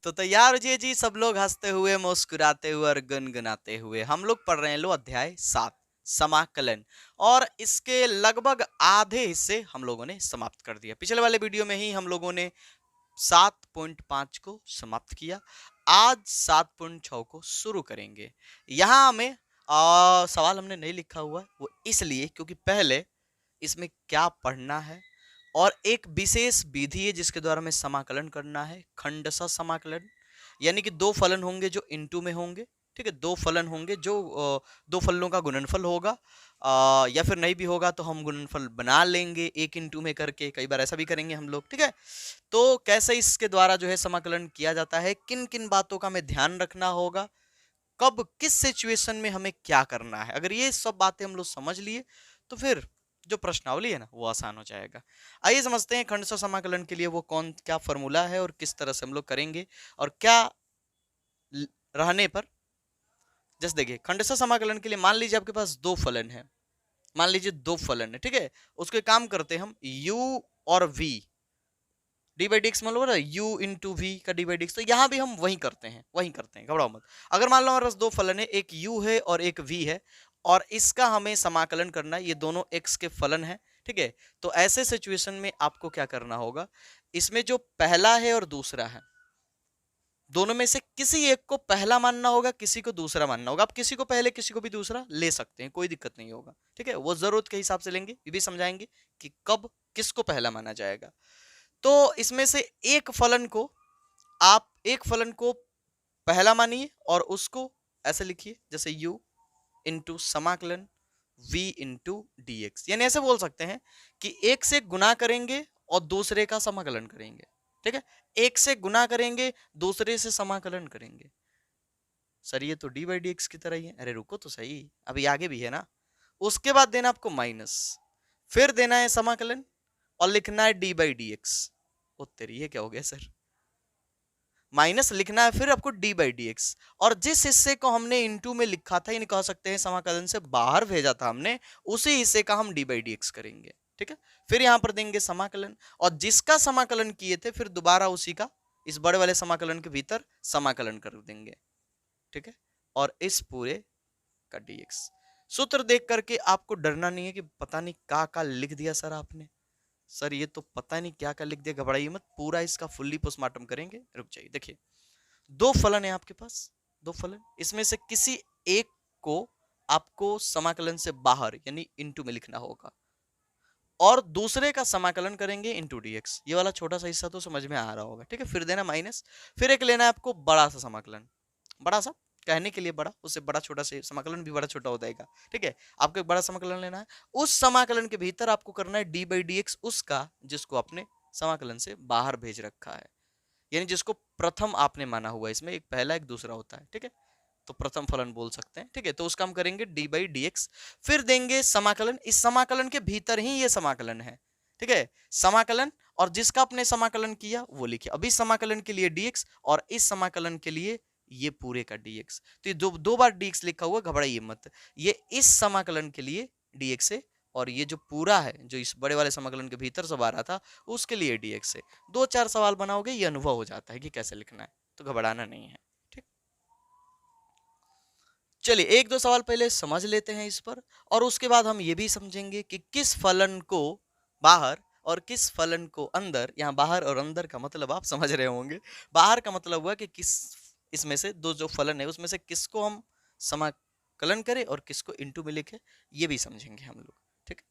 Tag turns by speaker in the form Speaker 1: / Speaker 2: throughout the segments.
Speaker 1: तो तैयार हो जाइए जी सब लोग, हंसते हुए मुस्कुराते हुए और गुनगुनाते हुए। हम लोग पढ़ रहे हैं लो अध्याय 7 समाकलन, और इसके लगभग आधे हिस्से हम लोगों ने समाप्त कर दिया। पिछले वाले वीडियो में ही हम लोगों ने 7.5 को समाप्त किया। आज 7.6 को शुरू करेंगे। यहाँ हमें सवाल हमने नहीं लिखा हुआ, वो इसलिए क्योंकि पहले इसमें क्या पढ़ना है, और एक विशेष विधि है जिसके द्वारा हमें समाकलन करना है, खंडशः समाकलन। यानी कि दो फलन होंगे जो इनटू में होंगे, ठीक है। दो फलन होंगे जो दो फलनों का गुणनफल होगा, या फिर नहीं भी होगा तो हम गुणनफल बना लेंगे एक इंटू में करके, कई बार ऐसा भी करेंगे हम लोग, ठीक है। तो कैसे इसके द्वारा जो है समाकलन किया जाता है, किन किन बातों का हमें ध्यान रखना होगा, कब किस सिचुएशन में हमें क्या करना है, अगर ये सब बातें हम लोग समझ लिए तो फिर जो प्रश्नावली है ना वो आसान हो जाएगा। आइए समझते हैं खंडशः समाकलन के लिए वो कौन क्या फॉर्मूला है और किस तरह से हम लोग करेंगे, और क्या रहने पर। जैसे देखिए खंडशः समाकलन के लिए मान लीजिए आपके पास दो फलन है, मान लीजिए दो फलन है, ठीक है। उसको एक काम करते हैं हम, u और v D by d x, मान लो ना u इंटू वी का डी बाई डी एक्स, तो यहाँ भी हम वही करते हैं, घबराओ मत। अगर मान लो हमारे पास दो फलन है, एक u है और एक v है, और इसका हमें समाकलन करना है, ये दोनों x के फलन है, ठीक है। तो ऐसे सिचुएशन में आपको क्या करना होगा, इसमें जो पहला है और दूसरा है, दोनों में से किसी एक को पहला मानना होगा, किसी को दूसरा मानना होगा। आप किसी को पहले किसी को भी दूसरा ले सकते हैं, कोई दिक्कत नहीं होगा, ठीक है। वो जरूरत के हिसाब से लेंगे, ये भी समझाएंगे कि कब किसको पहला माना जाएगा। तो इसमें से एक फलन को, आप एक फलन को पहला मानिए और उसको ऐसे लिखिए जैसे u इंटू समाकलन v इंटू डी एक्स। यानी ऐसे बोल सकते हैं कि एक से गुना करेंगे और दूसरे का समाकलन करेंगे, ठीक है। एक से गुना करेंगे, दूसरे से समाकलन करेंगे। सर ये तो डी बाई डी एक्स की तरह ही है। अरे रुको तो सही, अभी आगे भी है ना। उसके बाद देना आपको माइनस, फिर देना है समाकलन और लिखना है डी बाई डी एक्स। ओ तेरी, ये क्या हो गया सर, माइनस लिखना है फिर आपको डी बाई डी एक्स, और जिस हिस्से को हमने इनटू में लिखा था, यानी कह सकते हैं समाकलन से बाहर भेजा था हमने, उसी हिस्से का हम डी बाई डी एक्स करेंगे, ठीक है। फिर यहां पर देंगे समाकलन, और जिसका समाकलन किए थे फिर दोबारा उसी का इस बड़े वाले समाकलन के भीतर समाकलन कर देंगे, ठीक है। और इस पूरे का डीएक्स। सूत्र देख करके आपको डरना नहीं है कि पता नहीं का लिख दिया सर आपने, सर ये तो पता नहीं क्या लिख दिया। घबराइए मत, पूरा इसका फुल्ली पोस्टमार्टम करेंगे। रुक जाइए, देखिए दो फलन है आपके पास, दो फलन, इसमें से किसी एक को आपको समाकलन से बाहर यानी इनटू में लिखना होगा, और दूसरे का समाकलन करेंगे इनटू डीएक्स। ये वाला छोटा सा हिस्सा तो समझ में आ रहा होगा, ठीक है। फिर देना माइनस, फिर एक लेना है आपको बड़ा सा समाकलन, बड़ा सा कहने के लिए बड़ा, उससे बड़ा छोटा से समाकलन भी बड़ा छोटा हो जाएगा, ठीक है। आपको एक बड़ा समाकलन लेना है, उस समाकलन के भीतर आपको करना है डी बाई डी एक्स उसका, जिसको आपने समाकलन से बाहर भेज रखा है, यानी जिसको प्रथम आपने माना हुआ है। इसमें एक पहला एक दूसरा होता है, ठीक है। तो प्रथम फलन बोल सकते हैं, ठीक है। तो उसका हम करेंगे डी बाई डी एक्स, फिर देंगे समाकलन, इस समाकलन के भीतर ही ये समाकलन है, ठीक है। समाकलन, और जिसका आपने समाकलन किया वो लिखिए। अभी समाकलन के लिए dx और इस समाकलन के लिए ये पूरे का dx। तो ये दो बार dx लिखा हुआ, घबराइए मत। ये इस समाकलन के लिए dx है, और ये जो पूरा है जो इस बड़े वाले समाकलन के भीतर सब आ रहा था उसके लिए dx है। दो चार सवाल बनाओगे ये अनुभव हो जाता है कि कैसे लिखना है, तो घबराना नहीं है, ठीक। चलिए एक दो सवाल पहले समझ लेते हैं इस पर, और उसके बाद हम ये भी समझेंगे कि किस फलन को बाहर और किस फलन को अंदर। यहाँ बाहर और अंदर का मतलब आप समझ रहे होंगे। बाहर का मतलब हुआ कि किस, इसमें से दो जो फलन है उसमें से किसको हम समाकलन करें और किसको इनटू में लिखे, ये भी समझेंगे हम लोग, ठीक।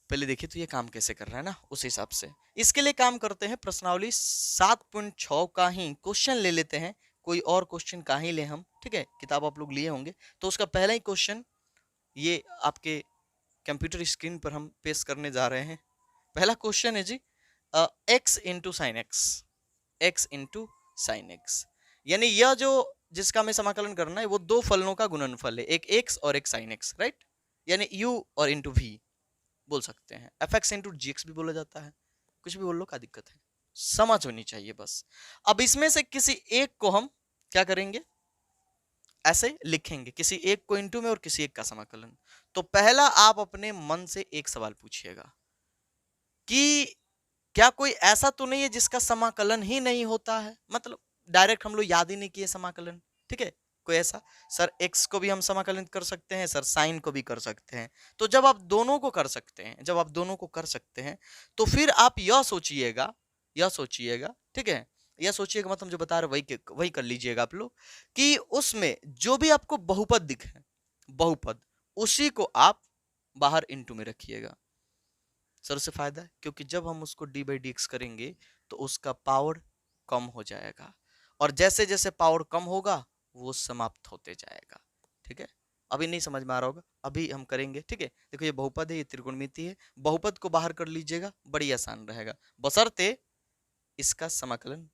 Speaker 1: पहले देखिए तो ये काम कैसे कर रहा है ना, उस हिसाब से इसके लिए काम करते हैं। प्रश्नावली 7.6 का ही क्वेश्चन ले लेते हैं, कोई और क्वेश्चन का ही ले हम, ठीक है। किताब आप लोग लिए होंगे, तो उसका पहला ही क्वेश्चन ये आपके कंप्यूटर स्क्रीन पर हम पेश करने जा रहे हैं। पहला क्वेश्चन है जी, x into sine x, x into sine x, यानी यह जो जिसका हमें समाकलन करना है वो दो फलनों का गुणनफल है, एक x और एक साइन एक्स, राइट। यानी u और इंटू वी बोल सकते हैं, एफ एक्स इंटू जी एक्स भी बोला जाता है, कुछ भी बोल लो, क्या दिक्कत है, समझ होनी चाहिए बस। अब इसमें से किसी एक को हम क्या करेंगे, ऐसे लिखेंगे, किसी एक को इनटू में और किसी एक का समाकलन। तो पहला आप अपने मन से एक सवाल पूछिएगा कि क्या कोई ऐसा तो नहीं है जिसका समाकलन ही नहीं होता है, मतलब डायरेक्ट हम लोग याद ही नहीं किए समाकलन, ठीक है। कोई ऐसा, सर एक्स को भी हम समाकलन कर सकते हैं, सर साइन को भी कर सकते हैं। तो जब आप दोनों को कर सकते हैं, जब आप दोनों को कर सकते हैं, तो फिर आप यह सोचिएगा, यह सोचिएगा, ठीक है, यह सोचिएगा, मतलब जो बता रहे वही कर लीजिएगा आप लोग, कि उसमें जो भी आपको बहुपद दिखे, बहुपद, उसी को आप बाहर इनटू में रखिएगा। सर उससे फायदा है, क्योंकि जब हम उसको डी बाई डी एक्स करेंगे तो उसका पावर कम हो जाएगा, और जैसे जैसे पावर कम होगा वो समाप्त होते जाएगा, ठीक है। अभी नहीं समझ में आ रहा होगा, अभी हम करेंगे, ठीक है। देखो ये बहुपद है, ये त्रिकोणमिति है, बहुपद को बाहर कर लीजिएगा, बड़ी आसान रहेगा, बशर्ते इसका समाकलन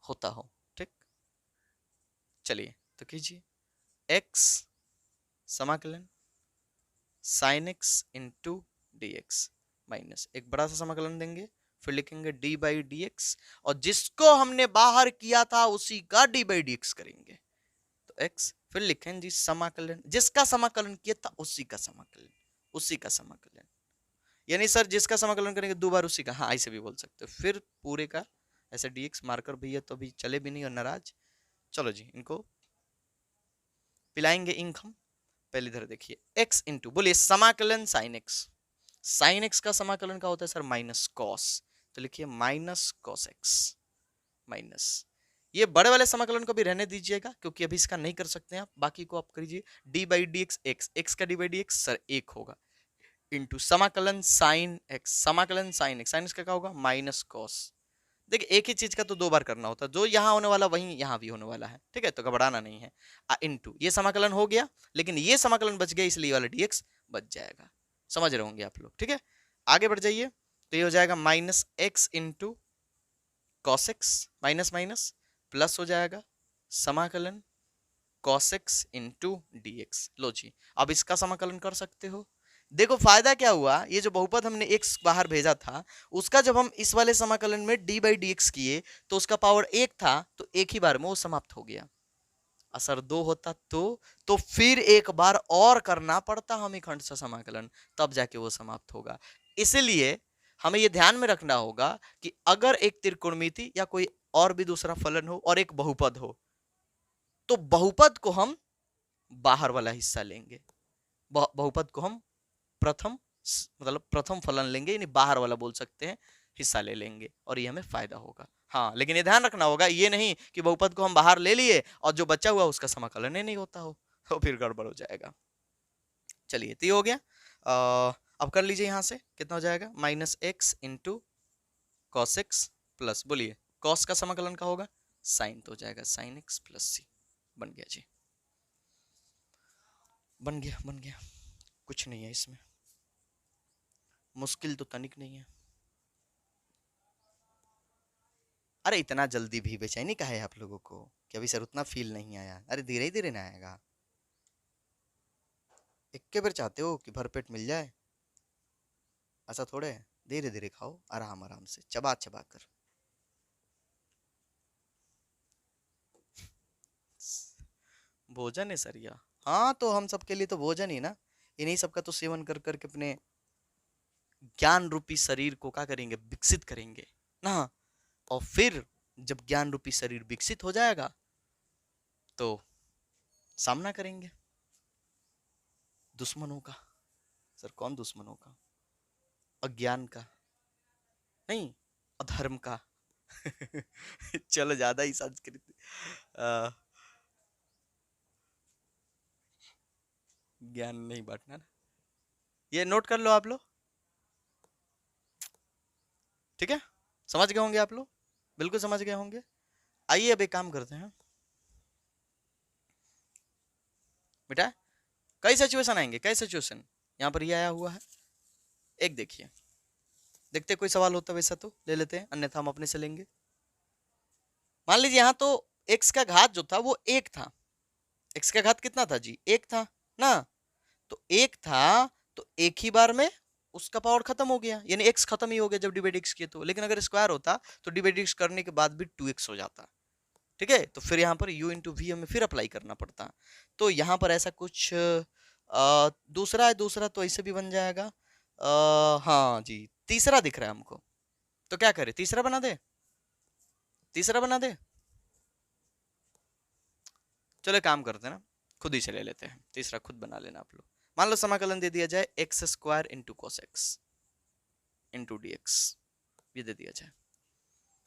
Speaker 1: होता हो, ठीक। चलिए तो कीजिए, x समाकलन sine x into d x minus एक बड़ा सा समाकलन देंगे, फिर लिखेंगे डी बाई डी एक्स, और जिसको हमने बाहर किया था उसी का डी बाई डी एक्स करेंगे, तो x, फिर लिखेंगे जी समाकलन, जिसका समाकलन किया था उसी का समाकलन, उसी का समाकलन, यानी सर जिसका समाकलन करेंगे दो बार उसी का, हाँ ऐसे भी बोल सकते हो, फिर पूरे का ऐसे dx मार्कर भैया तो अभी चले भी नहीं और नाराज। चलो जी इनको पिलाएंगे इंक हम। पहले इधर देखिए, x इंटू, बोलिए समाकलन साइन एक्स, साइन एक्स का समाकलन का होता है सर माइनस कॉस, तो लिखिए माइनस कॉस एक्स माइनस, ये बड़े वाले समाकलन को भी रहने दीजिएगा क्योंकि अभी इसका नहीं कर सकते हैं आप, बाकी को आप करिए, d by d x, x का d by d x sir एक होगा, इंटू समाकलन साइन एक्स, समाकलन साइन एक्स, साइन एक्स का क्या होगा माइनस कॉस। देखिए एक ही चीज का तो दो बार करना होता है, जो यहाँ होने वाला वही यहाँ भी होने वाला है, ठीक है, तो घबराना नहीं है। इंटू ये समाकलन हो गया, लेकिन ये समाकलन बच गया, इसलिए वाला dx बच जाएगा, समझ रहे होंगे आप लोग, ठीक है। आगे बढ़ जाइए, तो ये हो जाएगा minus x into cos x, minus minus plus हो जाएगा समाकलन cos x into d x. लो जी अब इसका समाकलन कर सकते हो। देखो फायदा क्या हुआ, ये जो बहुपद हमने x बाहर भेजा था उसका जब हम इस वाले समाकलन में d बाई डी एक्स किए तो उसका पावर एक था, तो एक ही बार में वो समाप्त हो गया। असर दो होता तो फिर एक बार और करना पड़ता हमें खंड सा समाकलन, तब जाके वो समाप्त होगा। इसलिए हमें ये ध्यान में रखना होगा कि अगर एक त्रिकोणमिति या कोई और भी दूसरा फलन हो और एक बहुपद हो, तो बहुपद को हम बाहर वाला हिस्सा लेंगे, बहुपद को हम प्रथम मतलब प्रथम फलन लेंगे, यानी बाहर वाला बोल सकते हैं, हिस्सा ले लेंगे और ये हमें फायदा होगा। हाँ लेकिन ये ध्यान रखना होगा, ये नहीं कि बहुपद को हम बाहर ले लिए और जो बचा हुआ उसका समाकलन ही नहीं होता हो, तो फिर गड़बड़ हो जाएगा। चलिए तो ये हो गया। अब कर लीजिए यहाँ से कितना हो जाएगा, minus x into cos x plus, बोलिए कॉस का समाकलन का होगा साइन, तो हो जाएगा साइन एक्स प्लस सी। बन गया जी, बन गया बन गया, कुछ नहीं है इसमें, मुश्किल तो तनिक नहीं है। अरे इतना जल्दी भी बेचैनी का है आप लोगों को कि अभी सर उतना फील नहीं आया, अरे धीरे धीरे ना आएगा, एक के बार चाहते हो कि भरपेट मिल जाए, ऐसा थोड़े है, धीरे धीरे खाओ आराम आराम से चबा चबा कर। भोजन है सर यह, हाँ तो हम सबके लिए तो भोजन ही ना, इन्हीं सबका तो सेवन कर करके अपने ज्ञान रूपी शरीर को क्या करेंगे, विकसित करेंगे ना, और फिर जब ज्ञान रूपी शरीर विकसित हो जाएगा तो सामना करेंगे दुश्मनों का। सर कौन दुश्मनों का, अज्ञान का नहीं, अधर्म का। चलो ज्यादा ही संस्कृत ज्ञान नहीं बांटना ना, ये नोट कर लो आप लोग, ठीक है, समझ गए होंगे आप लोग, बिल्कुल समझ गए होंगे। आइए अब एक काम करते हैं बेटा, कई सिचुएशन आएंगे, कई सिचुएशन, यहाँ पर ये आया हुआ है, एक देखिए, देखते कोई सवाल होता वैसा तो ले लेते हैं, अन्यथा हम अपने से लेंगे। मान लीजिए यहाँ तो x का घात जो था वो एक था, x का घात कितना था जी, एक था ना, तो एक था तो एक ही बार में उसका पावर खत्म हो गया, यानी x खत्म ही हो गया जब डिवाइड x किए तो, लेकिन अगर स्क्वायर होता तो डिवाइड x करने के बाद भी 2x हो जाता, ठीक है, तो फिर यहाँ पर u इंटू वी हमें फिर अप्लाई करना पड़ता। तो यहाँ पर ऐसा कुछ दूसरा है, दूसरा तो ऐसे भी बन जाएगा, हाँ जी तीसरा दिख रहा है हमको, तो क्या करे, तीसरा बना दे, तीसरा बना दे। चलो काम करते हैं ना, खुद ही चले लेते हैं, तीसरा खुद बना लेना आप लोग। मान लो समाकलन दे दिया जाए x square into cos x into d x, ये दे दिया जाए।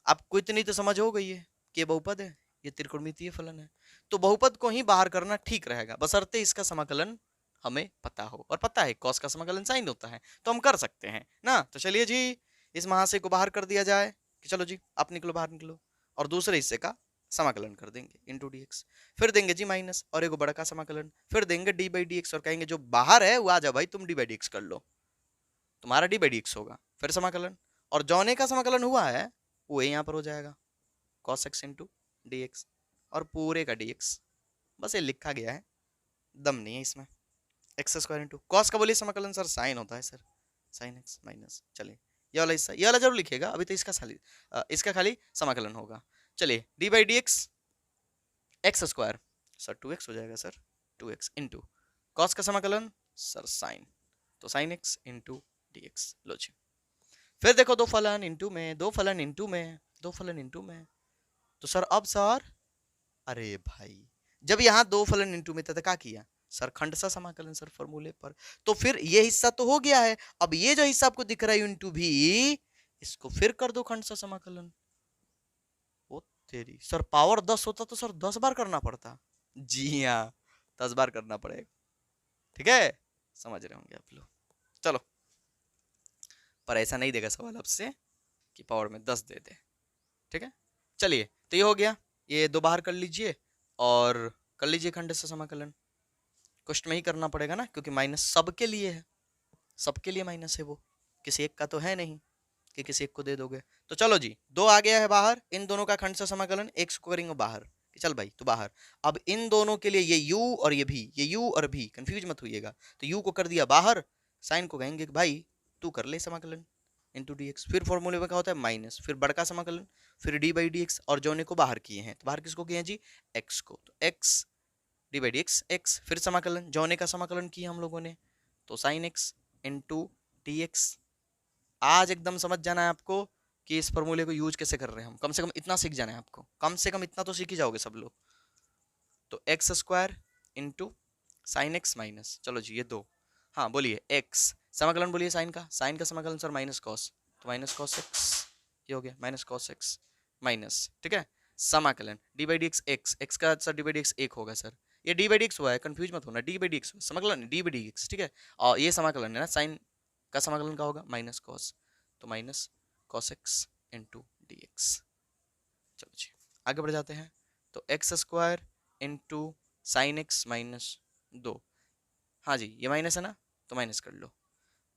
Speaker 1: आपको इतनी तो समझ हो गई है कि ये बहुपद है, ये त्रिकोणमितीय फलन है, तो बहुपद को ही बाहर करना ठीक रहेगा, बशर्ते इसका समाकलन हमें पता हो। और पता है कॉस का समाकलन साइन होता है, तो हम कर सकते हैं ना। तो चलिए जी, इस महाशय को बाहर कर दिया जाए कि चलो जी आप निकलो, बाहर निकलो, और दूसरे हिस्से का समाकलन कर देंगे इंटू डी एक्स, फिर देंगे जी माइनस और एक बड़ा का समाकलन, फिर देंगे डी बाई डी एक्स, और कहेंगे जो बाहर है वो आ जाओ भाई, तुम डी बाई डी एक्स कर लो, तुम्हारा डी बाई डी एक्स होगा, फिर समाकलन, और जौने का समाकलन हुआ है वो यहाँ पर हो जाएगा cos x into d x, और पूरे का डी एक्स, बस ये लिखा गया है, दम नहीं है इसमें। एक्स स्क्वायर इंटू कॉस का बोलिए समाकलन सर साइन होता है सर, साइन एक्स माइनस, चलिए ये वाला हिस्सा, ये वाला जरूर लिखेगा, अभी तो इसका खाली समाकलन होगा। चलिए d by d x, x square sir 2x हो जाएगा सर, 2x इंटू कॉस का समाकलन सर साइन, तो sine x into d x, लो जी। फिर देखो दो फलन इंटू में, दो फलन इंटू में, दो फलन इंटू में, तो सर अब सर, अरे भाई जब यहाँ दो फलन इंटू में था तो क्या किया सर, खंडसा समाकलन सर फॉर्मूले पर, तो फिर ये हिस्सा तो हो गया है, अब ये जो हिस्सा आपको दिख रहा है इंटू भी, इसको फिर कर दो खंडसा समाकलन। ओ तेरी, सर पावर 10 होता तो सर 10 बार करना पड़ता, जी हाँ 10 बार करना पड़ेगा, ठीक है, समझ रहे होंगे आप लोग। चलो, पर ऐसा नहीं देगा सवाल आपसे कि पावर में 10 दे दे, ठीक है। चलिए तो ये हो गया, ये दो बाहर कर लीजिए और कर लीजिए खंडसा समाकलन, कुछ में ही करना पड़ेगा ना, क्योंकि माइनस सबके लिए है, सबके लिए माइनस है, वो किसी एक का तो है नहीं कि किसी एक को दे दोगे। तो चलो जी, दो आ गया है बाहर, इन दोनों का खंडसा समाकलन, एक को करेंगे बाहर कि चल भाई तू बाहर। अब इन दोनों के लिए ये u और ये भी, ये u और भी कंफ्यूज मत होइएगा, तो u को कर दिया बाहर, साइन को कहेंगे कि भाई तू कर ले समाकलन इंटू डी एक्स, फिर फॉर्मूले में क्या होता है माइनस, फिर बड़का समाकलन, फिर डी बाई डी एक्स, और जोने को बाहर किए हैं, तो बाहर किसको किए हैं जी, एक्स को, तो x D by d x x, फिर समाकलन, जोने का समाकलन किया हम लोगों ने, तो sine x into d x. आज एकदम समझ जाना है आपको कि इस फॉर्मूले को यूज कैसे कर रहे हैं हम, कम से कम इतना सीख जाना है आपको, कम से कम इतना तो सीख ही जाओगे सब लोग। तो x square into sine x minus, चलो जी ये दो, हाँ बोलिए एक्स, समाकलन बोलिए साइन का समाकलन सर माइनस कॉस, तो माइनस कॉस एक्स, ये हो गया माइनस कॉस एक्स माइनस, ठीक है, समाकलन d by d x x, x का sir d by d x एक होगा सर, ये डी बाई डी एक्स हुआ है, कंफ्यूज मत होना, डी बाई डी एक्स समाकलन डी बाई डी एक्स, ठीक है, और ये समाकलन है ना साइन का समाकलन का होगा माइनस कॉस, तो minus cos x into d x. चलो जी आगे बढ़ जाते हैं, तो x square into sine x minus दो, हाँ जी ये माइनस है ना, तो माइनस कर लो,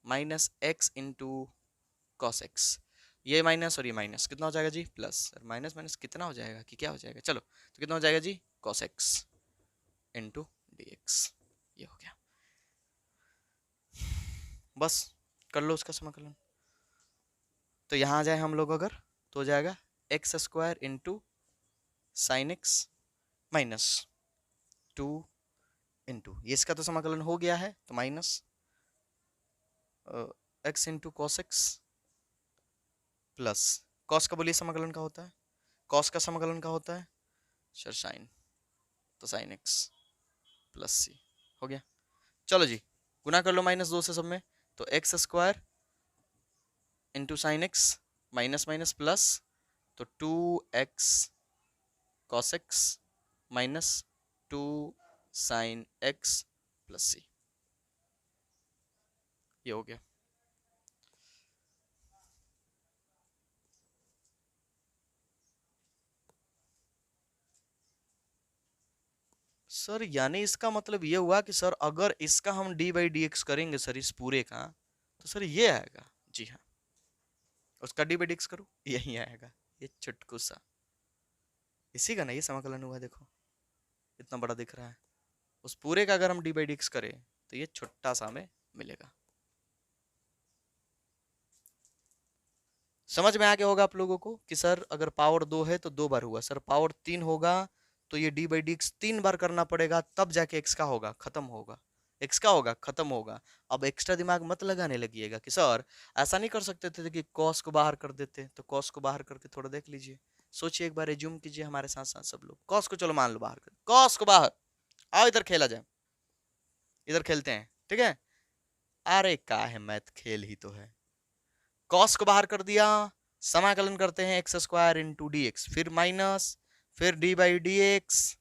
Speaker 1: minus x into cos x, ये माइनस और ये माइनस कितना हो जाएगा जी प्लस, सर माइनस माइनस कितना हो जाएगा कि क्या हो जाएगा, चलो तो कितना हो जाएगा जी cos x into d x, ये हो गया, बस कर लो उसका समाकलन। तो यहाँ आ जाए हम लोग अगर, तो हो जाएगा x square into sine x minus two into, ये इसका तो समाकलन हो गया है, तो minus x into cos x plus, cos का बोलिए समाकलन का होता है, कॉस का समाकलन का होता है सर साइन, तो साइन एक्स प्लस सी, हो गया। चलो जी गुना कर लो माइनस दो से सब में, तो x square into sine x minus minus plus, तो 2x cos x minus 2 sine x plus C, ये हो गया। सर यानी इसका मतलब ये हुआ कि सर अगर इसका हम डी बाई डी एक्स करेंगे सर इस पूरे का, तो सर ये आएगा, जी हाँ, उसका डी बाई डी एक्स करो यही आएगा, ये चुटकू सा, इसी का ना ये समाकलन हुआ, देखो इतना बड़ा दिख रहा है, उस पूरे का अगर हम डी बाई डी एक्स करें तो ये छोटा सा हमें मिलेगा। समझ में आ गया होगा आप लोगों को कि सर अगर पावर 2 है तो 2 बार हुआ, सर पावर 3 होगा तो ये डी बाई डी एक्स 3 बार करना पड़ेगा, तब जाके एक्स का होगा खत्म होगा, एक्स का होगा, खत्म होगा। अब एक्स्ट्रा दिमाग मत लगाने लगिएगा कि सर ऐसा नहीं कर सकते थे कि कॉस को बाहर कर देते, तो कॉस को बाहर करके थोड़ा देख लीजिए, सोचिए एक बार, रिज्यूम कीजिए हमारे साथ साथ सब लोग। कॉस को चलो मान लो बाहर कर, कॉस को बाहर, आओ इधर खेला जाए, इधर खेलते हैं, ठीक है। अरे का है, मैथ खेल ही तो है। कॉस को बाहर कर दिया, समाकलन करते हैं x square into d x, फिर माइनस, फिर D by d x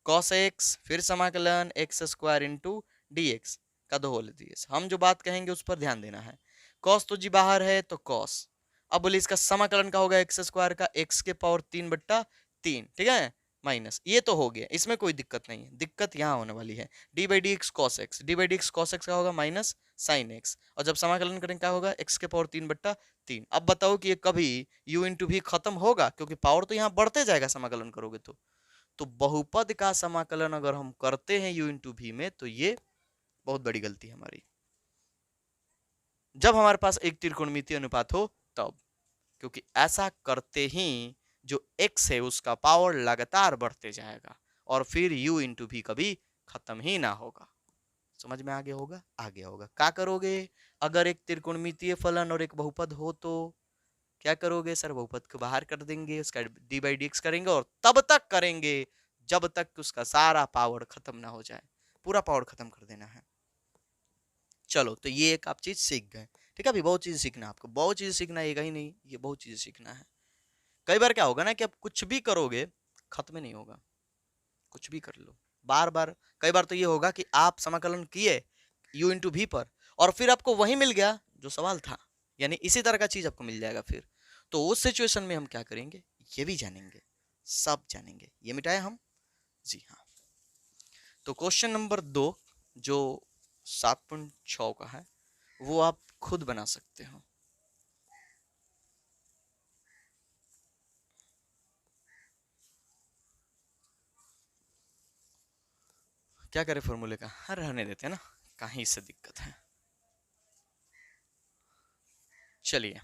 Speaker 1: cos x, फिर समाकलन x square into d x का दो होल डी। हम जो बात कहेंगे उस पर ध्यान देना है। कॉस तो जी बाहर है तो कॉस, अब बोले इसका समाकलन का होगा एक्स स्क्वायर का एक्स के पावर 3/3, ठीक है, माइनस, ये तो हो गया, इसमें कोई दिक्कत नहीं है। दिक्कत यहाँ होने वाली है D by d x cos x, D by d x cos x का होगा माइनस साइन एक्स, और जब समाकलन करेंगे क्या होगा एक्स के पावर 3/3। अब बताओ कि ये कभी u इंटू भी खत्म होगा, क्योंकि पावर तो यहाँ बढ़ते जाएगा समाकलन करोगे तो बहुपद का समाकलन अगर हम करते हैं u इंटू भी में, तो ये बहुत बड़ी गलती है हमारी, जब हमारे पास एक त्रिकोणमितीय अनुपात हो तब, क्योंकि ऐसा करते ही जो x है उसका पावर लगातार बढ़ते जाएगा और फिर u इंटू भी कभी खत्म ही ना होगा। समझ में आगे होगा, आगे होगा। क्या करोगे अगर एक त्रिकोणमितीय फलन और एक बहुपद हो तो क्या करोगे सर, बहुपद को बाहर कर देंगे, उसका डी बाई डी एक्स करेंगे, और तब तक करेंगे जब तक उसका सारा पावर खत्म ना हो जाए, पूरा पावर खत्म कर देना है। चलो तो ये एक आप चीज सीख गए, ठीक है। अभी बहुत चीज सीखना है आपको, बहुत चीज सीखना है, एक ही नहीं, ये बहुत चीज सीखना है। कई बार क्या होगा ना कि आप कुछ भी करोगे खत्म नहीं होगा, कुछ भी कर लो बार बार। कई बार तो ये होगा कि आप समाकलन किए u इंटू भी पर, और फिर आपको वही मिल गया जो सवाल था, यानी इसी तरह का चीज आपको मिल जाएगा फिर। तो उस सिचुएशन में हम क्या करेंगे ये भी जानेंगे, सब जानेंगे। ये मिटाए हम, जी हाँ। तो क्वेश्चन नंबर 2 जो 7.6 का है वो आप खुद बना सकते हो। क्या करें फॉर्मूले का, हाँ रहने देते हैं ना, कहीं से दिक्कत है। चलिए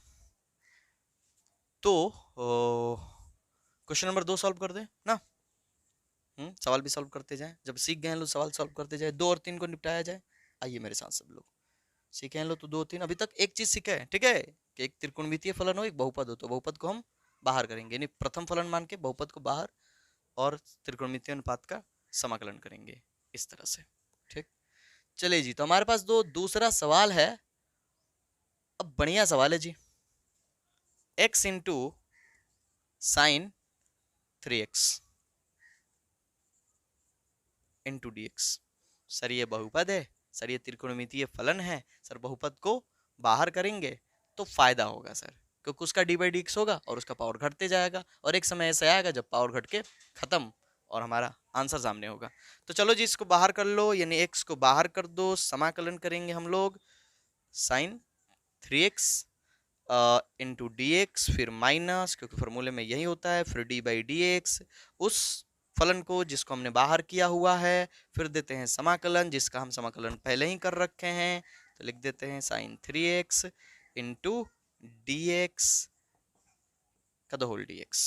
Speaker 1: तो क्वेश्चन नंबर 2 सॉल्व कर दे ना। सवाल भी सॉल्व करते जाएं, जब सीख गए हैं लोग सवाल सॉल्व करते जाए, 2 और 3 को निपटाया जाए। आइए मेरे साथ सब लोग, सीखे हैं लोग तो 2 और 3, अभी तक एक चीज सीखे हैं, ठीक है, कि एक त्रिकोणमितीय फलन हो, एक बहुपद हो, तो बहुपद को हम बाहर करेंगे, यानी प्रथम फलन मान के बहुपद को बाहर, और त्रिकोणमितीय अनुपात का समाकलन करेंगे इस तरह से, ठीक। चलिए जी, तो हमारे पास दो दूसरा सवाल है। अब बढ़िया सवाल है जी, x into sine 3x into d x. Sir ये बहुपद है, सर ये त्रिकोणमितीय फलन है, सर बहुपद को बाहर करेंगे तो फायदा होगा सर, क्योंकि उसका डी बाई डी एक्स होगा और उसका पावर घटते जाएगा, और एक समय ऐसा आएगा जब पावर घट के खत्म और हमारा आंसर सामने होगा। तो चलो जी इसको बाहर कर लो, यानी एक्स को बाहर कर दो, समाकलन करेंगे हम लोग sine 3x into d x, फिर माइनस, क्योंकि फॉर्मूले में यही होता है, फिर डी बाई डी एक्स, उस फलन को जिसको हमने बाहर किया हुआ है, फिर देते हैं समाकलन जिसका हम समाकलन पहले ही कर रखे हैं, तो लिख देते हैं sine 3x into d x का द होल डी एक्स।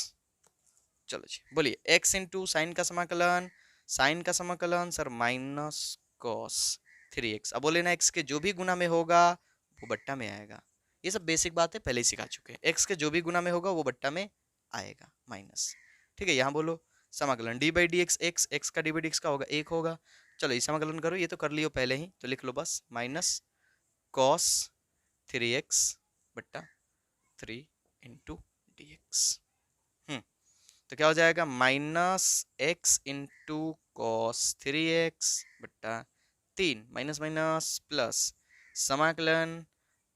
Speaker 1: चलो जी बोलिए, x इंटू साइन का समाकलन, साइन का समाकलन सर माइनस कॉस 3x। अब बोले ना x के जो भी गुना में होगा वो बट्टा में आएगा, ये सब बेसिक बात है पहले ही सिखा चुके हैं, x के जो भी गुना में होगा वो बट्टा में आएगा माइनस, ठीक है। यहाँ बोलो समाकलन d by d x, x का डी बाई डी एक्स का होगा 1 होगा। चलो ये समाकलन करो, ये तो कर लियो पहले ही, तो लिख लो बस माइनस कॉस 3x बट्टा 3 इंटू डी एक्स। तो क्या हो जाएगा minus x into cos 3x बट्टा 3, माइनस माइनस प्लस, समाकलन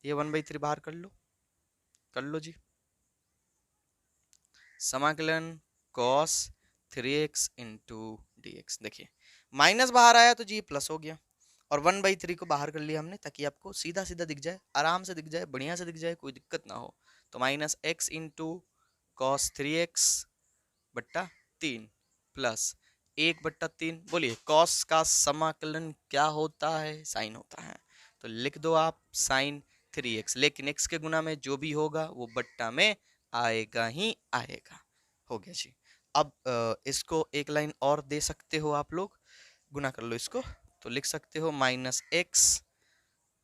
Speaker 1: ये 1/3 बाहर कर लो जी, समाकलन cos 3x into d x. देखिए माइनस बाहर आया तो जी प्लस हो गया, और 1/3 को बाहर कर लिया हमने ताकि आपको सीधा सीधा दिख जाए, आराम से दिख जाए, बढ़िया से दिख जाए, कोई दिक्कत ना हो। तो minus x into cos 3x बट्टा 3 प्लस 1/3। बोलिए कॉस का समाकलन क्या होता है, साइन होता है, तो लिख दो आप साइन 3x, लेकिन x के गुना में जो भी होगा वो बट्टा में आएगा ही आएगा। हो गया जी। अब इसको एक लाइन और दे सकते हो आप लोग, गुना कर लो इसको तो लिख सकते हो माइनस एक्स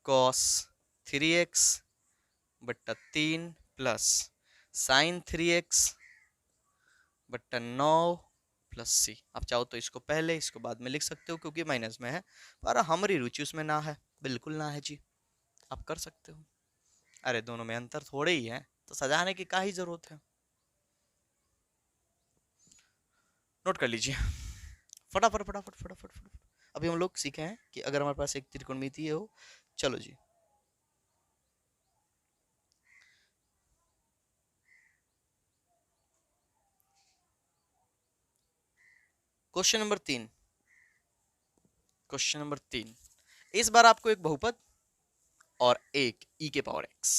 Speaker 1: कॉस 3x बट्टा 3 प्लस साइन 3x बट्टा 9 प्लस सी। आप चाहो तो इसको पहले इसको बाद में लिख सकते हो क्योंकि माइनस में है, पर हमारी रुचि उसमें ना है, बिल्कुल ना है जी। आप कर सकते हो। अरे दोनों में अंतर थोड़े ही है, तो सजाने की क्या ही जरूरत है। नोट कर लीजिए फटाफट फटाफट फटाफट फटाफट। अभी हम लोग सीखे हैं कि अगर हमारे पास एक त्रिकोणमितीय हो, चलो जी क्वेश्चन नंबर 3। क्वेश्चन नंबर 3, इस बार आपको एक बहुपद और एक ई के पावर एक्स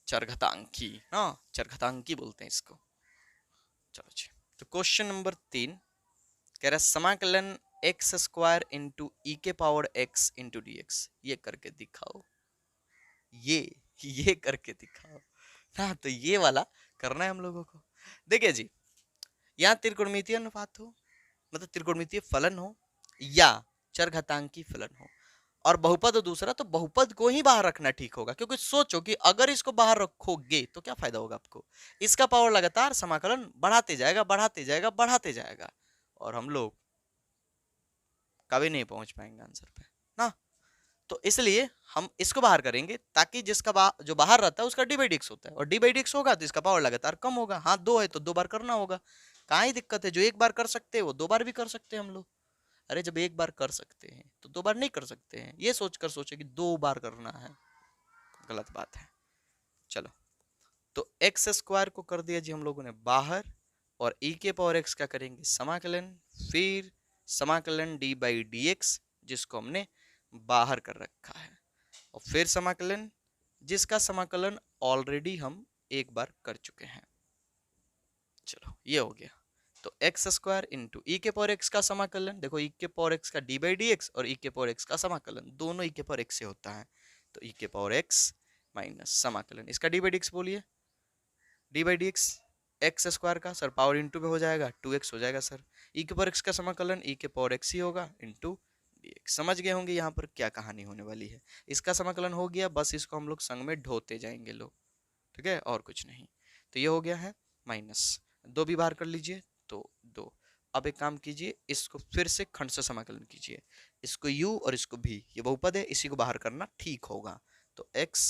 Speaker 1: चरघातांकी, हाँ चरघातांकी बोलते हैं इसको। चलो जी, तो क्वेश्चन नंबर 3 कह रहा है समाकलन एक्स स्क्वायर इंटू ई के power x into d x, ये करके दिखाओ। ये ये करके दिखाओ। हाँ तो ये वाला करना है हम लोगों को। देखिए जी, यहाँ त्रिकोणमितीय अनुपात हो, मतलब त्रिकोणमितीय फलन हो या चरघातांकी फलन हो, और बहुपद हो दूसरा, तो बहुपद को ही बाहर रखना ठीक होगा। क्योंकि सोचो कि अगर इसको बाहर रखोगे तो क्या फायदा होगा आपको, इसका पावर लगातार समाकलन बढ़ाते जाएगा बढ़ाते जाएगा बढ़ाते जाएगा, और हम लोग कभी नहीं पहुंच पाएंगे आंसर पे ना। तो इसलिए हम इसको बाहर करेंगे ताकि जिसका जो बाहर रहता है उसका डी बाई डी एक्स होता है, और डी बाई डी एक्स होगा तो इसका पावर लगातार कम होगा। हाँ दो है तो दो बार करना होगा, कहाँ ही दिक्कत है। जो एक बार कर सकते हैं वो दो बार भी कर सकते हैं हम लोग। अरे जब एक बार कर सकते हैं तो दो बार नहीं कर सकते हैं, ये सोचकर सोचे कि दो बार करना है, गलत बात है। चलो, तो एक्स स्क्वायर को कर दिया जी हम लोगों ने बाहर, और ई के पावर एक्स का करेंगे समाकलन, फिर समाकलन डी बाई डी एक्स जिसको हमने बाहर कर रखा है, और फिर समाकलन जिसका समाकलन ऑलरेडी हम एक बार कर चुके हैं। चलो ये हो गया। तो एक्स स्क्वायर इंटू ई के पावर एक्स का समाकलन, देखो ई के पावर एक्स का डी बाई डी एक्स और ई के पावर एक्स का समाकलन दोनों ई के पावर एक्स से होता है, तो ई के पावर एक्स माइनस समाकलन इसका डी बाई डी एक्स, बोलिए D by d x x square का सर पावर इंटू में हो जाएगा 2x हो जाएगा सर, ई के पावर एक्स का समाकलन ई के पावर एक्स ही होगा इंटू डी एक्स। समझ गए होंगे यहाँ पर क्या कहानी होने वाली है। इसका समाकलन हो गया, बस इसको हम लोग संग में ढोते जाएंगे लोग, ठीक है, और कुछ नहीं। तो ये हो गया है माइनस, दो भी बाहर कर लीजिए तो दो। अब एक काम कीजिए, इसको फिर से खंड से समाकलन कीजिए, इसको u और इसको v, ये बहुपद है इसी को बाहर करना ठीक होगा। तो x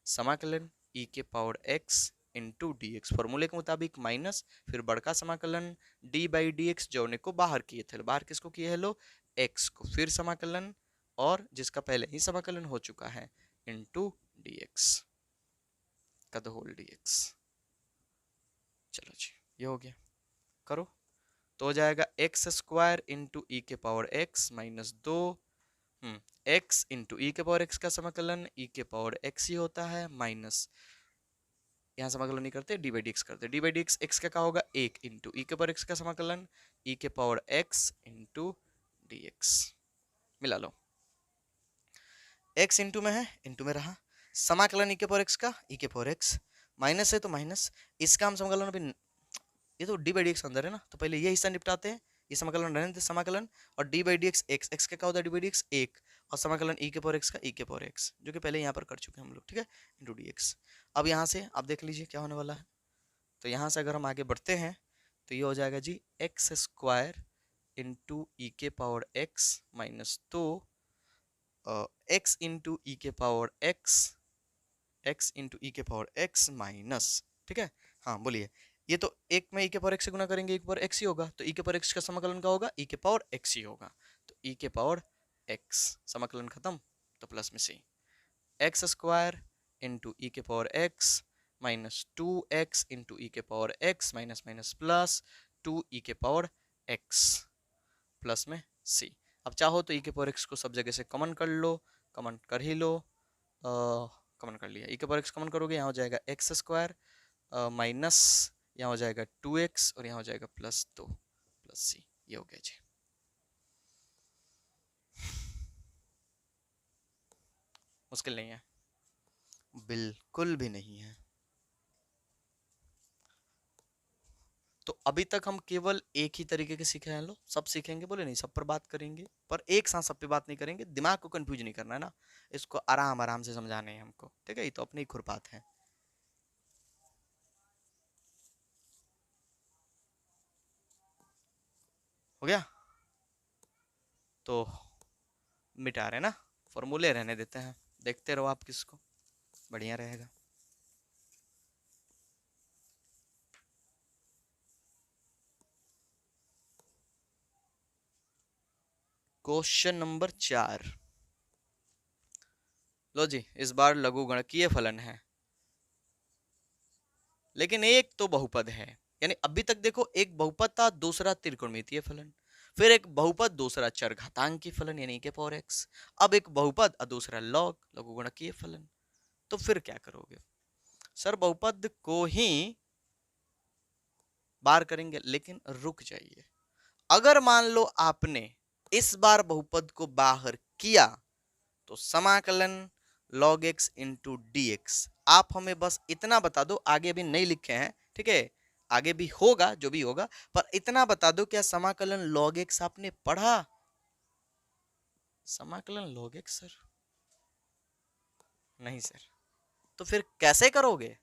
Speaker 1: समाकलन e के power x into d x, फॉर्मूले के मुताबिक माइनस, फिर बड़का समाकलन d बाई डी एक्स जोड़ने को बाहर किए थे, बाहर किसको किए है लो, x को, फिर समाकलन और जिसका पहले ही समाकलन हो चुका है इंटू डी एक्स का द होल डी एक्स। चलो जी ये हो गया, करो तो हो जाएगा एक्स स्क्वायर इंटू ई के पावर एक्स माइनस दो, एक्स इंटू ई के पावर एक्स का समाकलन ई के पावर एक्स ही होता है, माइनस यहाँ समाकलन नहीं करते डी बाई डी एक्स करते, D by d x x का होगा एक इंटू ई के पावर एक्स का समाकलन ई के power x into d x. मिला लो, एक्स इंटू में है इंटू में रहा, समाकलन ई के पावर एक्स का ई के पावर एक्स, माइनस है तो माइनस, इसका हम समाकलन अभी, ये तो डी बाई डी एक्स अंदर है ना, तो पहले ये हिस्सा निपटाते हैं, ये समाकलन रहने दे समाकलन, और D by d x x x का क्या होता है डी बाई डी एक्स एक, और समाकलन ई के पावर एक्स का ई के पावर एक्स जो कि पहले यहाँ पर कर चुके हैं हम लोग, ठीक है, इंटू डी एक्स। अब यहाँ से आप देख लीजिए क्या होने वाला है। तो यहाँ से अगर हम आगे बढ़ते हैं तो ये हो जाएगा जी एक्स स्क्वायर इंटू ई के पावर एक्स माइनस दो, एक्स इंटू ई के power x, x into e के पावर एक्स माइनस, ठीक है, हाँ बोलिए, ये तो एक में ई के पावर एक्स से गुना करेंगे ई के पावर एक्स ही होगा, तो ई के पावर एक्स का समाकलन का होगा ई के पावर एक्स ही होगा, तो ई के पावर एक्स समाकलन खत्म, तो प्लस में c x square into e के power x minus two x into e के power x minus minus plus two e के पावर एक्स प्लस में सी। अब चाहो तो ई के पावर एक्स को सब जगह से कॉमन कर लो, कॉमन कर ही लो, कॉमन कर लिया, ई के पावर एक्स कॉमन करोगे यहाँ हो जाएगा एक्स स्क्वायर माइनस यहाँ हो जाएगा 2x और यहाँ हो जाएगा प्लस दो प्लस सी, ये हो गया जी। मुश्किल नहीं है, बिल्कुल भी नहीं है। तो अभी तक हम केवल एक ही तरीके के सीखे हैं। लो सब सीखेंगे बोले नहीं, सब पर बात करेंगे, पर एक साथ सब पे बात नहीं करेंगे। दिमाग को कंफ्यूज नहीं करना है ना, इसको आराम आराम से समझाने हैं हमको, ठीक है। ये तो अपनी ही खुरपात है। हो गया तो मिटा रहे ना, फॉर्मूले रहने देते हैं, देखते रहो आप किसको, बढ़िया रहेगा। Question number 4। लो जी, इस बार लघुगणकीय फलन है, लेकिन एक तो बहुपद है। यानी अभी तक देखो, एक बहुपद था, दूसरा त्रिकोणमितीय फलन, फिर एक बहुपद, दूसरा चरघातांकी फलन यानी के पावर एक्स, अब एक बहुपद और दूसरा लॉग लघुगणकीय फलन। तो फिर क्या करोगे सर? बहुपद को ही बार करेंगे, लेकिन रुक जाइए। अगर मान लो आपने इस बार बहुपद को बाहर किया, तो समाकलन log x into d x. आप हमें बस इतना बता दो, आगे अभी नहीं लिखे हैं, ठीक है, आगे भी होगा जो भी होगा, पर इतना बता दो, क्या समाकलन log x आपने पढ़ा? समाकलन log x सर? नहीं सर। तो फिर कैसे करोगे?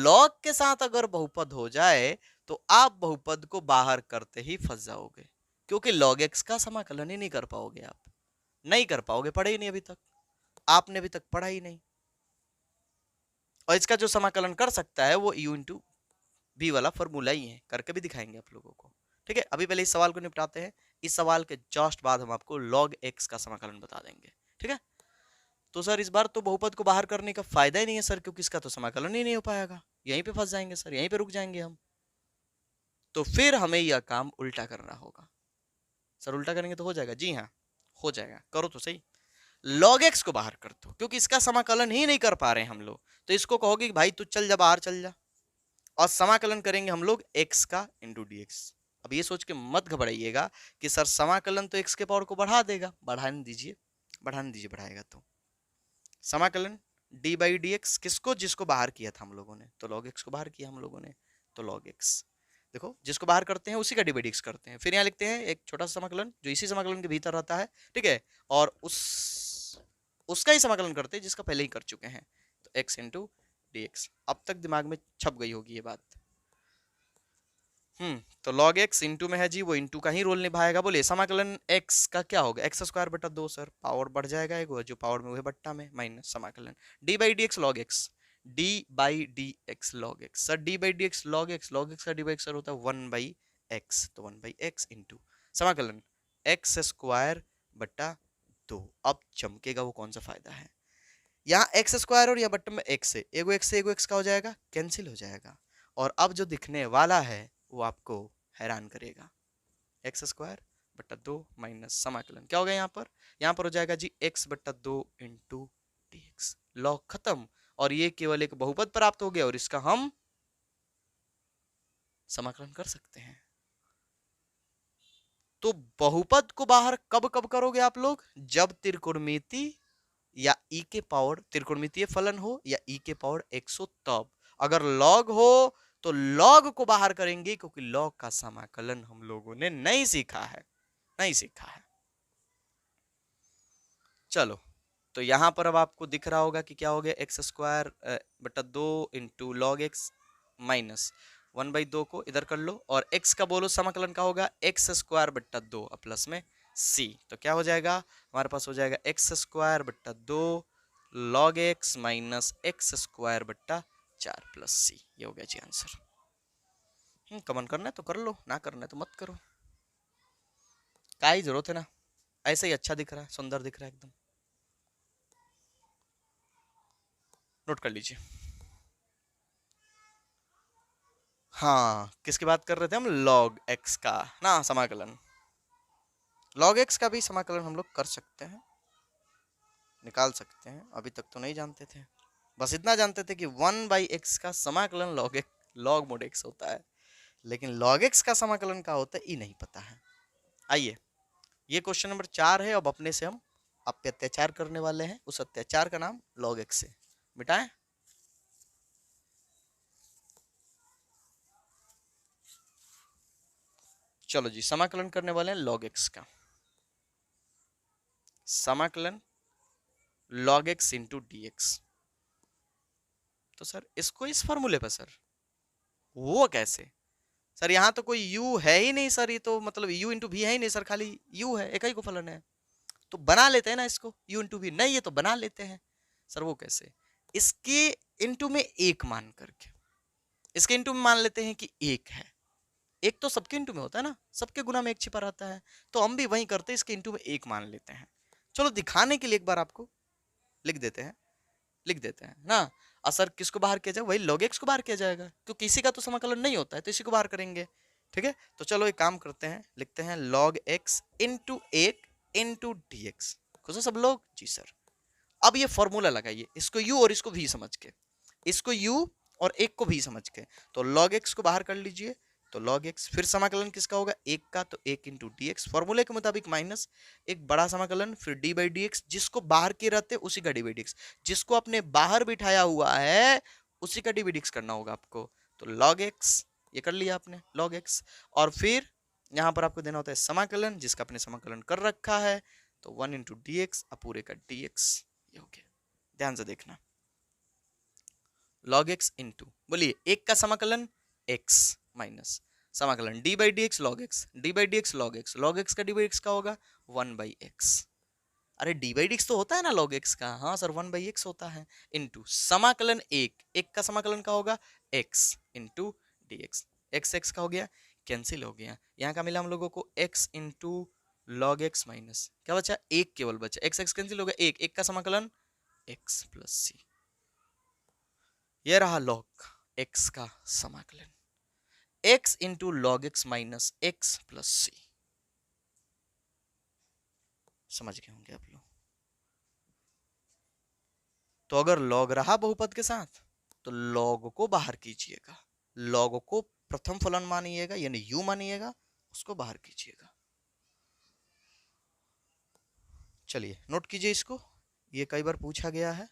Speaker 1: log के साथ अगर बहुपद हो जाए तो आप बहुपद को बाहर करते ही फंस जाओगे, क्योंकि log x का समाकलन ही नहीं कर पाओगे, आप नहीं कर पाओगे, पढ़े ही नहीं अभी तक, आपने अभी तक पढ़ा ही नहीं। और इसका जो समाकलन कर सकता है वो u इंटू बी वाला फॉर्मूला ही है, करके भी दिखाएंगे आप लोगों को, ठीक है। अभी पहले इस सवाल को निपटाते हैं, इस सवाल के जस्ट बाद हम आपको log x का समाकलन बता देंगे, ठीक है। तो सर इस बार तो बहुपद को बाहर करने का फायदा ही नहीं है सर, क्योंकि इसका तो समाकलन ही नहीं हो पाएगा, यहीं पे फंस जाएंगे सर, यहीं पे रुक जाएंगे हम। तो फिर हमें यह काम उल्टा करना होगा। सर उल्टा करेंगे तो हो जाएगा? जी हाँ हो जाएगा, करो तो सही। log x को बाहर कर दो, क्योंकि इसका समाकलन ही नहीं कर पा रहे हैं हम लोग, तो इसको कहोगे कि भाई तू चल जा बाहर, चल जा, और समाकलन करेंगे हम लोग x का इंटू डी एक्स। अब ये सोच के मत घबराइएगा कि सर समाकलन तो x के पावर को बढ़ा देगा, बढ़ाने दीजिए, बढ़ाने दीजिए, बढ़ाएगा तो समाकलन d बाई डी एक्स किसको? जिसको बाहर किया था हम लोगों ने, तो log x को बाहर किया हम लोगों ने, तो log x। देखो जिसको बाहर करते हैं उसी का डी बाई डी एक्स करते हैं, फिर यहाँ लिखते हैं एक छोटा सा समाकलन जो इसी समाकलन के भीतर रहता है, ठीक है, और उसका ही समाकलन करते हैं जिसका पहले ही कर चुके हैं, तो x इंटू डी एक्स। अब तक दिमाग में छप गई होगी ये बात। तो log x इंटू में है जी, वो इंटू का ही रोल निभाएगा। बोले समाकलन x का क्या होगा? एक्स स्क्वायर बटा 2 सर, पावर बढ़ जाएगा एक, जो पावर में वो है बट्टा में, माइनस समाकलन d by d x log x, d by d x log x. Sir d by d x log x, log x का d बाई एक्स सर होता है 1 बाई एक्स, तो 1 बाई एक्स इंटू समाकलन x square बटा 2। अब चमकेगा वो कौन सा फायदा है, यहाँ एक्स स्क्वायर और यहाँ बट्टे में एक्स है, एगो एक्स से एगो एक्स का हो जाएगा, कैंसिल हो जाएगा, और अब जो दिखने वाला है वो आपको हैरान करेगा। एक्स स्क्वायर बट्टा 2 माइनस समाकलन क्या हो गया यहाँ पर हो जाएगा जी एक्स बट्टा 2 इंटू डी एक्स। लॉग खत्म, और ये केवल एक बहुपद प्राप्त हो गया, और इसका हम समाकलन कर सकते हैं। तो बहुपद को बाहर कब कब करोगे आप लोग? जब त्रिकोणमिति या ई के पावर त्रिकोणमितीय फलन हो, या ई के पावर 100, तब। अगर लॉग हो तो लॉग को बाहर करेंगे, क्योंकि लॉग का समाकलन हम लोगों ने नहीं सीखा है, नहीं सीखा है। चलो, तो यहां पर अब आपको दिख रहा होगा कि क्या हो गया, एक्स स्क्वायर बटा 2 into log x minus 1 by 2 को इधर कर लो, और x का बोलो समाकलन का होगा एक्स स्क्वायर बट्टा 2 प्लस में c, तो क्या हो जाएगा हमारे पास? हो जाएगा एक्स स्क्वायर बट्टा 2 log x minus x square बट्टा 4 प्लस c। ये हो गया जी आंसर। कमेंट करना है तो कर लो, ना करना है तो मत करो, क्या ही जरूरत है ना, ऐसे ही अच्छा दिख रहा है, सुंदर दिख रहा है एकदम। नोट कर लीजिए। हाँ, किसकी बात कर रहे थे हम? log x का ना समाकलन। log x का भी समाकलन हम लोग कर सकते हैं, निकाल सकते हैं, अभी तक तो नहीं जानते थे, बस इतना जानते थे कि 1 बाई एक्स का समाकलन log मोड x होता है, लेकिन log x का समाकलन का होता है ये नहीं पता है। आइए, ये क्वेश्चन नंबर 4 है, अब अपने से हम आप पे अत्याचार करने वाले हैं, उस अत्याचार का नाम log x से मिटाएं। चलो जी, समाकलन करने वाले हैं log x का। समाकलन log x into d x. तो सर इसको इस फॉर्मूले पर सर, वो कैसे सर? यहाँ तो कोई u है ही नहीं सर, ये तो मतलब u इंटू भी है ही नहीं सर, खाली u है, एक ही को फलन है। तो बना लेते हैं ना इसको, u इंटू भी नहीं, ये तो बना लेते हैं सर। वो कैसे? इसके इंटू में एक मान करके, इसके इंटू में मान लेते हैं कि एक है। एक तो सबके इंटू में होता है ना, सबके गुना में एक छिपा रहता है, तो हम भी वही करते हैं, इसके इंटू में एक मान लेते हैं। चलो दिखाने के लिए एक बार आपको लिख देते हैं, लिख देते हैं ना। असर किसको बाहर किया जाए? वही log x को बाहर किया जाएगा, तो किसी का तो समाकलन नहीं होता है, तो इसी को बाहर करेंगे। ठीक है, तो चलो एक काम करते हैं, लिखते हैं log x इंटू एक इंटू डी एक्स। खुश है सब लोग? जी सर। अब ये फॉर्मूला लगाइए, इसको u और इसको v समझ के, इसको u और एक को भी समझ के, तो log x को बाहर कर लीजिए, तो log x, फिर समाकलन किसका होगा? एक का, तो एक इंटू डी एक्स, फॉर्मूले के मुताबिक माइनस एक बड़ा समाकलन, फिर डी बाई डी एक्स, जिसको बाहर के रहते उसी का डी बाई डी एक्स, जिसको आपने बाहर बिठाया हुआ है उसी का डी बाई डी एक्स करना होगा आपको। तो log x ये कर लिया आपने, log x, और फिर यहाँ पर आपको देना होता है समाकलन, जिसका आपने समाकलन कर रखा है, तो 1 इंटू डी एक्स पूरे का डी एक्स, ये हो गया। ध्यान से देखना, log x इंटू, बोलिए एक का समाकलन x माइनस समाकलन d by d x log x, D by d x log x, log x का डी बाई एक्स का होगा 1 बाई एक्स। अरे डी बाई डी एक्स तो होता है ना log x का, हाँ सर 1 बाई एक्स होता है, इंटू समाकलन एक, एक का समाकलन का होगा x into d x, x x का हो गया, कैंसिल हो गया, यहाँ का मिला हम लोगों को x into log x minus क्या बचा? एक केवल बचा, एक्स एक्स कैंसिल हो गया, एक, एक का समाकलन x प्लस सी। ये रहा log x का समाकलन, x into log x minus x plus c. समझ गए होंगे आप लोग। तो अगर log रहा बहुपद के साथ, तो log को बाहर कीजिएगा, log को प्रथम फलन मानिएगा, यानी u मानिएगा, उसको बाहर कीजिएगा। चलिए नोट कीजिए इसको, ये कई बार पूछा गया है।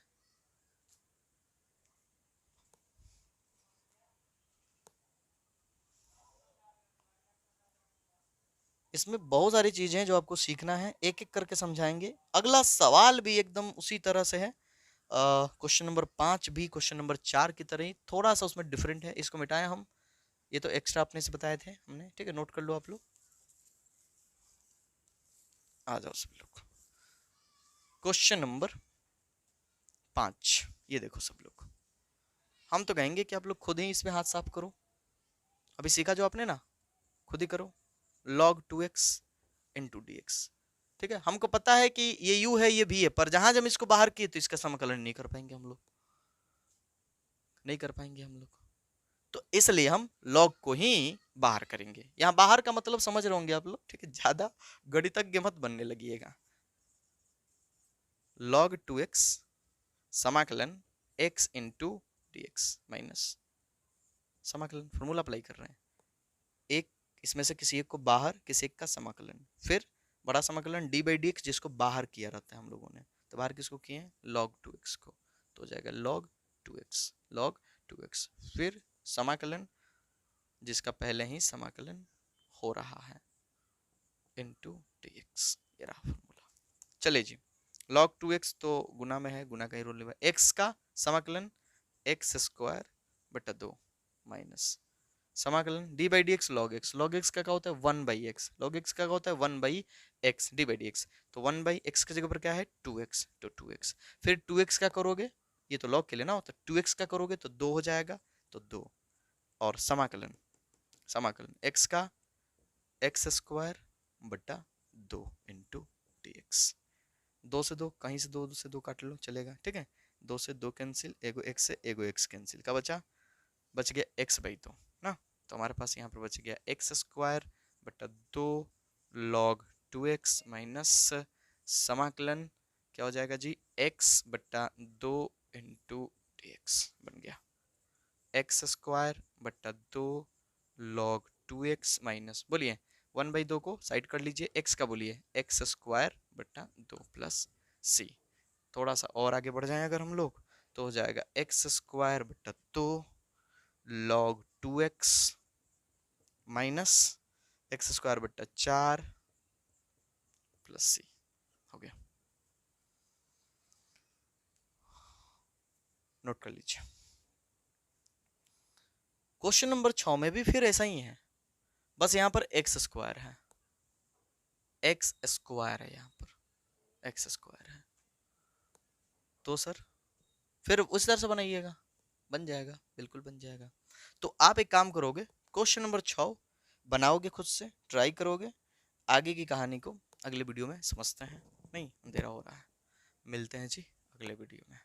Speaker 1: इसमें बहुत सारी चीजें हैं जो आपको सीखना है, एक एक करके समझाएंगे। अगला सवाल भी एकदम उसी तरह से है, क्वेश्चन नंबर 5 भी क्वेश्चन नंबर 4 की तरह ही, थोड़ा सा उसमें डिफरेंट है, इसको मिटाएं हम, ये तो एक्स्ट्रा अपने से बताए थे हमने। ठीक है, नोट कर लो आप लोग, आ जाओ सब लोग। क्वेश्चन नंबर 5, ये देखो सब लोग, हम तो कहेंगे कि आप लोग खुद ही इसमें हाथ साफ करो, अभी सीखा जो आपने ना, खुद ही करो। log 2x into d x, ठीक है, हमको पता है कि ये u है ये v है, पर जहां जब इसको बाहर किए तो इसका समाकलन नहीं कर पाएंगे हम लोग, नहीं कर पाएंगे हम लोग, तो इसलिए हम log को ही बाहर करेंगे। यहाँ बाहर का मतलब समझ रहे होंगे आप लोग, ठीक है, ज्यादा गणितज्ञ मत बनने लगिएगा। log 2x समाकलन x into d x minus समाकलन, फॉर्मूला अप्लाई कर रहे हैं, एक इसमें से किसी एक को बाहर, किसी एक का समाकलन, फिर बड़ा समाकलन डी बाई डी एक्स, जिसको बाहर किया रहता है हम लोगों ने, तो बाहर किसको किए हैं? log 2x को, तो हो जाएगा log 2x, log 2x, फिर समाकलन जिसका पहले ही समाकलन हो रहा है इंटू डी एक्स, ये रहा फॉर्मूला। चलिए जी, log 2x तो गुना में है, गुना का ही रूल लेवा, x का समाकलन एक्स स्क्वायर बटा 2 माइनस समाकलन d by d x log x, log x का क्या होता है? 1 बाई एक्स, लॉग एक्स का क्या होता है? 1 by x D by d x, तो 1 बाई एक्स की जगह पर क्या है? 2x, तो 2x, फिर 2x का करोगे, ये तो लॉग के लिए ना होता है, 2x का करोगे तो 2 हो जाएगा, तो 2, और समाकलन, समाकलन x का एक्स स्क्वायर बटा 2 इंटू डी एक्स, 2 से 2 कहीं से 2 से 2 काट लो चलेगा, ठीक है, 2 से 2 कैंसिल, एगो x से एगो x कैंसिल, का बचा? बच गया x बाई 2 ना, तो हमारे पास यहाँ पर बच गया एक्स स्क्वायर बटा 2 log 2x माइनस समाकलन क्या हो जाएगा जी? x बटा 2 इंटू डी एक्स बन गया, एक्स स्क्वायर बटा 2 log 2x माइनस, बोलिए 1 बाई 2 को साइड कर लीजिए, x का बोलिए एक्स स्क्वायर बटा 2 प्लस सी, थोड़ा सा और आगे बढ़ जाए अगर हम लोग, तो हो जाएगा एक्स स्क्वायर बटा 2 log 2x minus x square बट्टा 4 प्लस सी हो गया। नोट कर लीजिए। क्वेश्चन नंबर 6 में भी फिर ऐसा ही है, बस यहां पर एक्स स्क्वायर है, एक्स स्क्वायर है, यहां पर एक्स स्क्वायर है। तो सर फिर उस तरह से बनाइएगा, बन जाएगा, बिल्कुल बन जाएगा। तो आप एक काम करोगे, क्वेश्चन नंबर 6 बनाओगे, खुद से ट्राई करोगे, आगे की कहानी को अगले वीडियो में समझते हैं। नहीं, अंधेरा हो रहा है, मिलते हैं जी अगले वीडियो में।